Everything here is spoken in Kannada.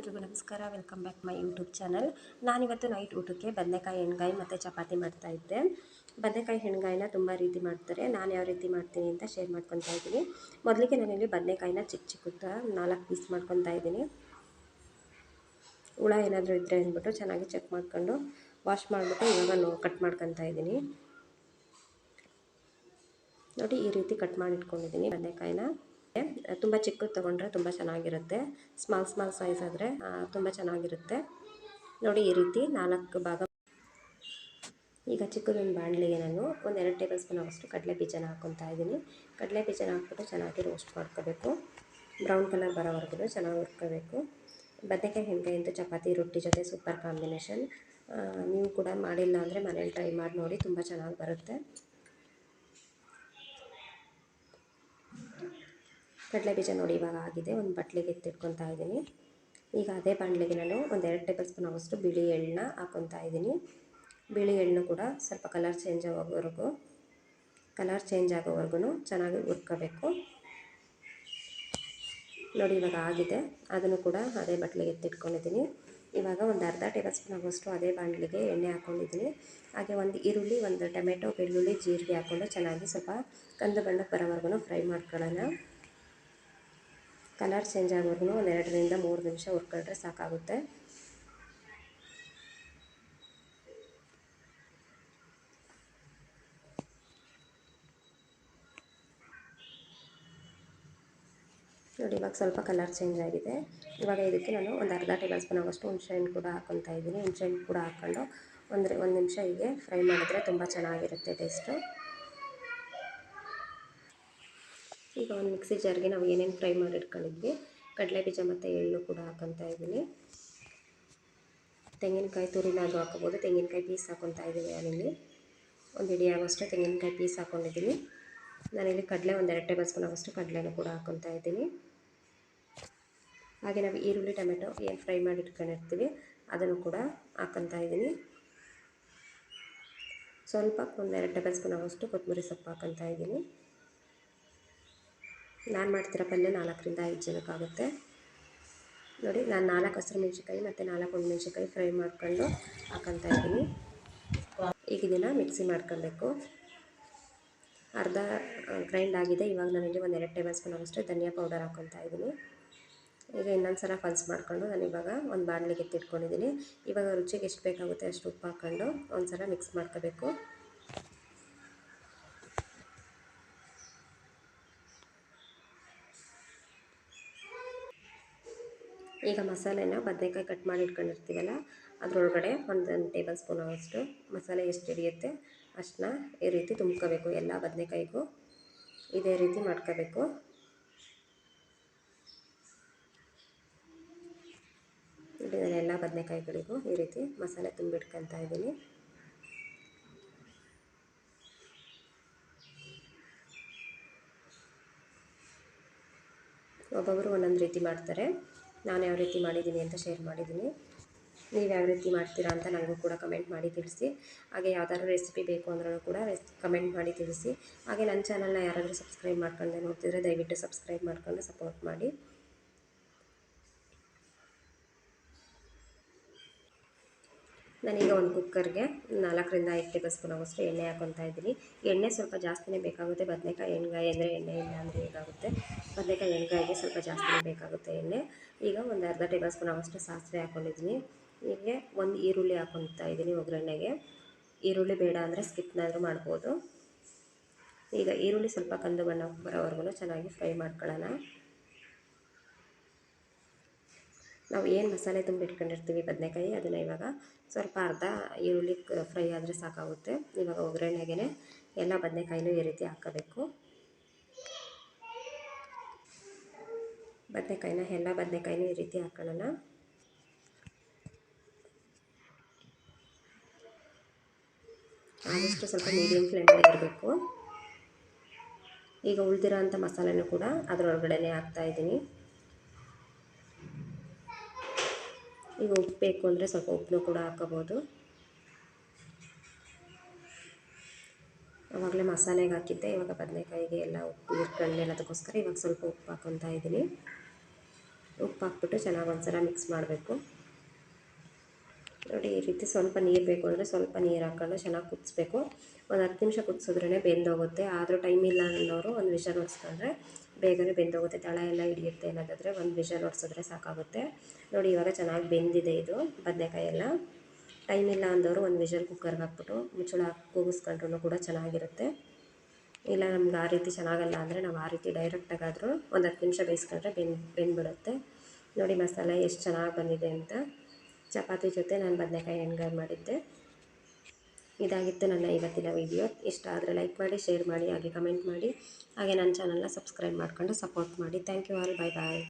ಎಲ್ರಿಗೂ ನಮಸ್ಕಾರ. Welcome back my YouTube channel. ನಾನಿವತ್ತು ನೈಟ್ ಊಟಕ್ಕೆ ಬದನೆಕಾಯಿ ಎಣ್ಗಾಯಿ ಮತ್ತು ಚಪಾತಿ ಮಾಡ್ತಾಯಿದ್ದೆ. ಬದನೆಕಾಯಿ ಎಣ್ಗಾಯಿನ ತುಂಬ ರೀತಿ ಮಾಡ್ತಾರೆ. ನಾನು ಯಾವ ರೀತಿ ಮಾಡ್ತೀನಿ ಅಂತ ಶೇರ್ ಮಾಡ್ಕೊತಾ ಇದ್ದೀನಿ. ಮೊದಲಿಗೆ ನಾನಿಲ್ಲಿ ಬದನೆಕಾಯಿನ ಚಿಕ್ಕ ಚಿಕ್ಕದ 4 ಪೀಸ್ ಮಾಡ್ಕೊತಾ ಇದ್ದೀನಿ. ಹುಳ ಏನಾದರೂ ಇದ್ದರೆ ಅಂದ್ಬಿಟ್ಟು ಚೆನ್ನಾಗಿ ಚೆಕ್ ಮಾಡ್ಕೊಂಡು ವಾಶ್ ಮಾಡಿಬಿಟ್ಟು ಇವಾಗ ಕಟ್ ಮಾಡ್ಕೊತಾ ಇದ್ದೀನಿ. ನೋಡಿ, ಈ ರೀತಿ ಕಟ್ ಮಾಡಿ ಇಟ್ಕೊಂಡಿದ್ದೀನಿ ಬದನೆಕಾಯಿನ. ತುಂಬ ಚಿಕ್ಕದು ತೊಗೊಂಡ್ರೆ ತುಂಬ ಚೆನ್ನಾಗಿರುತ್ತೆ. ಸ್ಮಾಲ್ ಸೈಜ್ ಆದರೆ ತುಂಬ ಚೆನ್ನಾಗಿರುತ್ತೆ. ನೋಡಿ, ಈ ರೀತಿ 4 ಭಾಗ. ಈಗ ಚಿಕ್ಕದೊಂದು ಬಾಣಲಿಗೆ ನಾನು 1-2 ಟೇಬಲ್ ಸ್ಪೂನ್ ಆಗೋಷ್ಟು ಕಡಲೆ ಬೀಜನ ಹಾಕ್ಕೊತಾ ಇದ್ದೀನಿ. ಕಡಲೆ ಬೀಜನ ಹಾಕ್ಬಿಟ್ಟು ಚೆನ್ನಾಗಿ ರೋಸ್ಟ್ ಮಾಡ್ಕೋಬೇಕು. ಬ್ರೌನ್ ಕಲರ್ ಬರೋವರೆಗೂ ಚೆನ್ನಾಗಿ ಹುರ್ಕೋಬೇಕು. ಬದನೆಕಾಯಿ ಎಣ್ಗಾಯಿ ಅಂತೂ ಚಪಾತಿ ರೊಟ್ಟಿ ಜೊತೆ ಸೂಪರ್ ಕಾಂಬಿನೇಷನ್. ನೀವು ಕೂಡ ಮಾಡಿಲ್ಲ ಅಂದರೆ ಮನೇಲಿ ಟ್ರೈ ಮಾಡಿ ನೋಡಿ, ತುಂಬ ಚೆನ್ನಾಗಿ ಬರುತ್ತೆ. ಕಡಲೆ ಬೀಜ ನೋಡಿ ಇವಾಗ ಆಗಿದೆ. ಒಂದು ಬಟ್ಲಿಗೆ ಎತ್ತಿಟ್ಕೊತಾ ಇದ್ದೀನಿ. ಈಗ ಅದೇ ಬಾಣಲಿಗೆ ನಾನು 1-2 ಟೇಬಲ್ ಸ್ಪೂನ್ ಆಗೋಷ್ಟು ಬಿಳಿ ಎಳ್ಳನ್ನ ಹಾಕ್ಕೊತಾ ಇದ್ದೀನಿ. ಬಿಳಿ ಎಳ್ಳು ಕೂಡ ಸ್ವಲ್ಪ ಕಲರ್ ಚೇಂಜ್ ಆಗೋವರೆಗೂ ಚೆನ್ನಾಗಿ ಹುರ್ಕೋಬೇಕು. ನೋಡಿ, ಇವಾಗ ಆಗಿದೆ. ಅದನ್ನು ಕೂಡ ಅದೇ ಬಟ್ಲಿಗೆ ಎತ್ತಿಟ್ಕೊಂಡಿದ್ದೀನಿ. ಇವಾಗ ಒಂದು ಅರ್ಧ ಟೇಬಲ್ ಸ್ಪೂನ್ ಆಗೋಷ್ಟು ಅದೇ ಬಾಣಲಿಗೆ ಎಣ್ಣೆ ಹಾಕ್ಕೊಂಡಿದ್ದೀನಿ. ಹಾಗೆ ಒಂದು ಈರುಳ್ಳಿ, ಒಂದು ಟೊಮೆಟೊ, ಬೆಳ್ಳುಳ್ಳಿ, ಜೀರಿಗೆ ಹಾಕ್ಕೊಂಡು ಚೆನ್ನಾಗಿ ಸ್ವಲ್ಪ ಕಂದು ಬಣ್ಣಕ್ಕೆ ಬರೋವರೆಗೂ ಫ್ರೈ ಮಾಡ್ಕೊಳ್ಳೋಣ. ಕಲರ್ ಚೇಂಜ್ ಆಗೋವರೆಗೂ 2-3 ನಿಮಿಷ ಹುರ್ಕೊಂಡ್ರೆ ಸಾಕಾಗುತ್ತೆ. ನೋಡಿ, ಇವಾಗ ಸ್ವಲ್ಪ ಕಲರ್ ಚೇಂಜ್ ಆಗಿದೆ. ಇವಾಗ ಇದಕ್ಕೆ ನಾನು ಒಂದು ಅರ್ಧ ಟೇಬಲ್ ಸ್ಪೂನ್ ಆಗೋಷ್ಟು ಹುಣಸೆಹಣ್ಣು ಕೂಡ ಹಾಕ್ಕೊತಾ ಇದ್ದೀನಿ. ಹುಣಸೆಹಣ್ಣು ಕೂಡ ಹಾಕ್ಕೊಂಡು ಒಂದು ನಿಮಿಷ ಹೀಗೆ ಫ್ರೈ ಮಾಡಿದ್ರೆ ತುಂಬ ಚೆನ್ನಾಗಿರುತ್ತೆ ಟೇಸ್ಟು. ಈಗ ಒಂದು ಮಿಕ್ಸಿ ಜಾರ್ಗೆ ನಾವು ಏನೇನು ಫ್ರೈ ಮಾಡಿ ಇಟ್ಕೊಂಡಿದ್ವಿ, ಕಡಲೆ ಬೀಜ ಮತ್ತು ಎಳ್ಳು ಕೂಡ ಹಾಕ್ಕೊತಾ ಇದ್ದೀನಿ. ತೆಂಗಿನಕಾಯಿ ತುರಿನಾದರೂ ಹಾಕ್ಕೋಬೋದು. ತೆಂಗಿನಕಾಯಿ ಪೀಸ್ ಹಾಕ್ಕೊತಾ ಇದ್ದೀನಿ. ನಾನಿಲ್ಲಿ ಒಂದು ಹಿಡಿ ಆಗೋಷ್ಟು ತೆಂಗಿನಕಾಯಿ ಪೀಸ್ ಹಾಕ್ಕೊಂಡಿದ್ದೀನಿ. ನಾನಿಲ್ಲಿ ಕಡಲೆ 1-2 ಟೇಬಲ್ ಸ್ಪೂನ್ ಆಗೋಷ್ಟು ಕಡಲೆನೂ ಕೂಡ ಹಾಕ್ಕೊತಾ ಇದ್ದೀನಿ. ಹಾಗೆ ನಾವು ಈರುಳ್ಳಿ, ಟೊಮೆಟೊ ಏನು ಫ್ರೈ ಮಾಡಿ ಇಟ್ಕೊಂಡಿರ್ತೀವಿ ಅದನ್ನು ಕೂಡ ಹಾಕ್ಕೊತಾ ಇದ್ದೀನಿ. ಸ್ವಲ್ಪ 1-2 ಟೇಬಲ್ ಸ್ಪೂನ್ ಆಗೋಷ್ಟು ಕೊತ್ತಂಬರಿ ಸೊಪ್ಪು ಹಾಕ್ಕೊತಾ ಇದ್ದೀನಿ. ನಾನು ಮಾಡ್ತಿರೋ ಪಲ್ಯ 4-5 ಜನಕ್ಕಾಗುತ್ತೆ. ನೋಡಿ, ನಾನು 4 ಹಸಿರು ಮೆಣಸಿನ್ಕಾಯಿ ಮತ್ತು 4 ಒಣಮೆಣಸಿನ್ಕಾಯಿ ಫ್ರೈ ಮಾಡ್ಕೊಂಡು ಹಾಕ್ಕೊತಾ ಇದ್ದೀನಿ. ಈಗ ಇದನ್ನು ಮಿಕ್ಸಿ ಮಾಡ್ಕೊಬೇಕು. ಅರ್ಧ ಗ್ರೈಂಡ್ ಆಗಿದೆ. ಇವಾಗ ನಾನಿಲ್ಲಿ 1-2 ಟೇಬಲ್ ಸ್ಪೂನ್ ಆಗೋಷ್ಟು ಧನಿಯಾ ಪೌಡರ್ ಹಾಕ್ಕೊತಾ ಇದ್ದೀನಿ. ಈಗ ಇನ್ನೊಂದು ಸಲ ಪಲ್ಸ್ ಮಾಡಿಕೊಂಡು ನಾನು ಇವಾಗ ಒಂದು ಬಾಣಲಿಗೆ ಎತ್ತಿಟ್ಕೊಂಡಿದ್ದೀನಿ. ಇವಾಗ ರುಚಿಗೆ ಎಷ್ಟು ಬೇಕಾಗುತ್ತೆ ಅಷ್ಟು ಉಪ್ಪು ಹಾಕ್ಕೊಂಡು ಒಂದು ಸಲ ಮಿಕ್ಸ್ ಮಾಡ್ಕೋಬೇಕು. ಈಗ ಮಸಾಲೆನ ಬದನೆಕಾಯಿ ಕಟ್ ಮಾಡಿ ಇಟ್ಕೊಂಡಿರ್ತೀವಲ್ಲ ಅದರೊಳಗಡೆ 1 ಟೇಬಲ್ ಸ್ಪೂನ್ ಆಗೋಷ್ಟು ಮಸಾಲೆ ಎಷ್ಟು ಹಿಡಿಯುತ್ತೆ ಅಷ್ಟನ್ನ ಈ ರೀತಿ ತುಂಬ್ಕೋಬೇಕು. ಎಲ್ಲ ಬದನೆಕಾಯಿಗೂ ಇದೇ ರೀತಿ ಮಾಡ್ಕೋಬೇಕು. ಎಲ್ಲ ಬದನೆಕಾಯಿಗಳಿಗೂ ಈ ರೀತಿ ಮಸಾಲೆ ತುಂಬಿಟ್ಕೊತಾ ಇದ್ದೀನಿ. ಒಬ್ಬೊಬ್ಬರು ಒಂದೊಂದು ರೀತಿ ಮಾಡ್ತಾರೆ. ನಾನು ಯಾವ ರೀತಿ ಮಾಡಿದ್ದೀನಿ ಅಂತ ಶೇರ್ ಮಾಡಿದ್ದೀನಿ. ನೀವು ಯಾವ ರೀತಿ ಮಾಡ್ತೀರಾ ಅಂತ ನನಗೂ ಕೂಡ ಕಮೆಂಟ್ ಮಾಡಿ ತಿಳಿಸಿ. ಹಾಗೆ ಯಾವ್ದಾದ್ರು ರೆಸಿಪಿ ಬೇಕು ಅಂದ್ರೂ ಕೂಡ ಕಮೆಂಟ್ ಮಾಡಿ ತಿಳಿಸಿ. ಹಾಗೆ ನನ್ನ ಚಾನಲ್ನ ಯಾರಾದರೂ ಸಬ್ಸ್ಕ್ರೈಬ್ ಮಾಡ್ಕೊಂಡೆ ನೋಡ್ತಿದ್ರೆ ದಯವಿಟ್ಟು ಸಬ್ಸ್ಕ್ರೈಬ್ ಮಾಡ್ಕೊಂಡು ಸಪೋರ್ಟ್ ಮಾಡಿ. ನಾನೀಗ ಒಂದು ಕುಕ್ಕರ್ಗೆ 4-5 ಟೇಬಲ್ ಸ್ಪೂನ್ ಆಗೋಷ್ಟು ಎಣ್ಣೆ ಹಾಕ್ಕೊತಾ ಇದ್ದೀನಿ. ಎಣ್ಣೆ ಸ್ವಲ್ಪ ಜಾಸ್ತಿನೇ ಬೇಕಾಗುತ್ತೆ. ಬದನೆಕಾಯಿ ಎಣ್ಗಾಯಿ ಅಂದರೆ ಎಣ್ಣೆ ಇಲ್ಲ ಅಂದರೆ ಹೇಗಾಗುತ್ತೆ. ಬದನೆಕಾಯಿ ಎಣ್ಗಾಯಿಗೆ ಸ್ವಲ್ಪ ಜಾಸ್ತಿನೇ ಬೇಕಾಗುತ್ತೆ ಎಣ್ಣೆ. ಈಗ ಒಂದು ಅರ್ಧ ಟೇಬಲ್ ಸ್ಪೂನ್ ಆಗೋಷ್ಟು ಸಾಸಿವೆ ಹಾಕ್ಕೊಂಡಿದ್ದೀನಿ. ಹೀಗೆ ಒಂದು ಈರುಳ್ಳಿ ಹಾಕ್ಕೊತಾ ಇದ್ದೀನಿ ಒಗ್ಗರಣೆಗೆ. ಈರುಳ್ಳಿ ಬೇಡ ಅಂದರೆ ಸ್ಕಿಪ್ನಾದರೂ ಮಾಡ್ಬೋದು. ಈಗ ಈರುಳ್ಳಿ ಸ್ವಲ್ಪ ಕಂದು ಬಣ್ಣ ಬರೋವರೆಗೂ ಚೆನ್ನಾಗಿ ಫ್ರೈ ಮಾಡ್ಕೊಳ್ಳೋಣ. ನಾವು ಏನು ಮಸಾಲೆ ತುಂಬಿಟ್ಕೊಂಡಿರ್ತೀವಿ ಬದನೆಕಾಯಿ ಅದನ್ನು ಇವಾಗ ಸ್ವಲ್ಪ ಅರ್ಧ ಈರುಳ್ಳಿ ಫ್ರೈ ಆದರೆ ಸಾಕಾಗುತ್ತೆ. ಇವಾಗ ಒಗ್ಗರಣೆಗೆ ಎಲ್ಲ ಬದನೆಕಾಯಿನೂ ಈ ರೀತಿ ಹಾಕ್ಕೋಬೇಕು. ಎಲ್ಲ ಬದನೆಕಾಯಿನೂ ಈ ರೀತಿ ಹಾಕೊಳ್ಳೋಣ. ಆದಷ್ಟು ಸ್ವಲ್ಪ ಮೀಡಿಯಮ್ ಫ್ಲೇಮಲ್ಲಿ ಇರಬೇಕು. ಈಗ ಉಳಿದಿರೋ ಅಂಥ ಮಸಾಲೆನೂ ಕೂಡ ಅದರೊಳಗಡೆ ಹಾಕ್ತಾಯಿದ್ದೀನಿ. ಈಗ ಉಪ್ಪು ಬೇಕು ಅಂದರೆ ಸ್ವಲ್ಪ ಉಪ್ಪನ್ನು ಕೂಡ ಹಾಕ್ಕೋಬೋದು. ಆವಾಗಲೇ ಮಸಾಲೆಗೆ ಹಾಕಿದ್ದೆ. ಇವಾಗ ಬದನೆಕಾಯಿಗೆ ಎಲ್ಲ ಉಪ್ಪು ಇಟ್ಕೊಂಡು ಅದಕ್ಕೋಸ್ಕರ ಇವಾಗ ಸ್ವಲ್ಪ ಉಪ್ಪು ಹಾಕ್ಕೊತಾ ಇದ್ದೀನಿ. ಉಪ್ಪು ಹಾಕ್ಬಿಟ್ಟು ಚೆನ್ನಾಗಿ ಒಂದ್ಸಲ ಮಿಕ್ಸ್ ಮಾಡಬೇಕು. ನೋಡಿ ಈ ರೀತಿ ಸ್ವಲ್ಪ ನೀರು ಬೇಕು ಅಂದರೆ ಸ್ವಲ್ಪ ನೀರು ಹಾಕ್ಕೊಂಡು ಚೆನ್ನಾಗಿ ಕುದಿಸ್ಬೇಕು. ಒಂದು 10 ನಿಮಿಷ ಕುದಿಸಿದ್ರೇ ಬೆಂದೋಗುತ್ತೆ. ಆದರೂ ಟೈಮ್ ಇಲ್ಲ ಅನ್ನೋರು ಒಂದು ವಿಷಲ್ ಹೊಡ್ಸ್ಕೊಂಡ್ರೆ ಬೇಗನೆ ಬೆಂದೋಗುತ್ತೆ. ತಳ ಎಲ್ಲ ಹಿಡಿಯುತ್ತೆ ಅನ್ನೋದಾದರೆ ಒಂದು ವಿಷಲ್ ಹೊಡ್ಸಿದ್ರೆ ಸಾಕಾಗುತ್ತೆ. ನೋಡಿ ಇವಾಗ ಚೆನ್ನಾಗಿ ಬೆಂದಿದೆ ಇದು ಬದನೆಕಾಯಿ ಎಲ್ಲ. ಟೈಮ್ ಇಲ್ಲ ಅಂದವರು ಒಂದು ವಿಷಲ್ ಕುಕ್ಕರ್ಗೆ ಹಾಕ್ಬಿಟ್ಟು ಮುಚ್ಚಳ ಹಾಕಿ ಕೂಗಿಸ್ಕೊಂಡ್ರೂ ಕೂಡ ಚೆನ್ನಾಗಿರುತ್ತೆ. ಇಲ್ಲ ನಮ್ಗೆ ಆ ರೀತಿ ಚೆನ್ನಾಗಲ್ಲ ಅಂದರೆ ನಾವು ಆ ರೀತಿ ಡೈರೆಕ್ಟಾಗಾದರೂ ಒಂದು 10 ನಿಮಿಷ ಬೇಯಿಸ್ಕೊಂಡ್ರೆ ಬೆಂದ್ಬಿಡುತ್ತೆ. ನೋಡಿ ಮಸಾಲೆ ಎಷ್ಟು ಚೆನ್ನಾಗಿ ಬಂದಿದೆ ಅಂತ. ಚಪಾತಿ ಜೊತೆ ನಾನು ಬದನೆಕಾಯಿ ಎಣ್ಗಾಯಿ ಮಾಡಿದ್ದೆ. ಇದಾಗಿತ್ತು ನನ್ನ ಇವತ್ತಿನ ವಿಡಿಯೋ. ಇಷ್ಟ ಆದರೆ ಲೈಕ್ ಮಾಡಿ, ಶೇರ್ ಮಾಡಿ, ಹಾಗೆ ಕಮೆಂಟ್ ಮಾಡಿ, ಹಾಗೆ ನನ್ನ ಚಾನಲ್ನ ಸಬ್ಸ್ಕ್ರೈಬ್ ಮಾಡ್ಕೊಂಡು ಸಪೋರ್ಟ್ ಮಾಡಿ. Thank you all. Bye bye.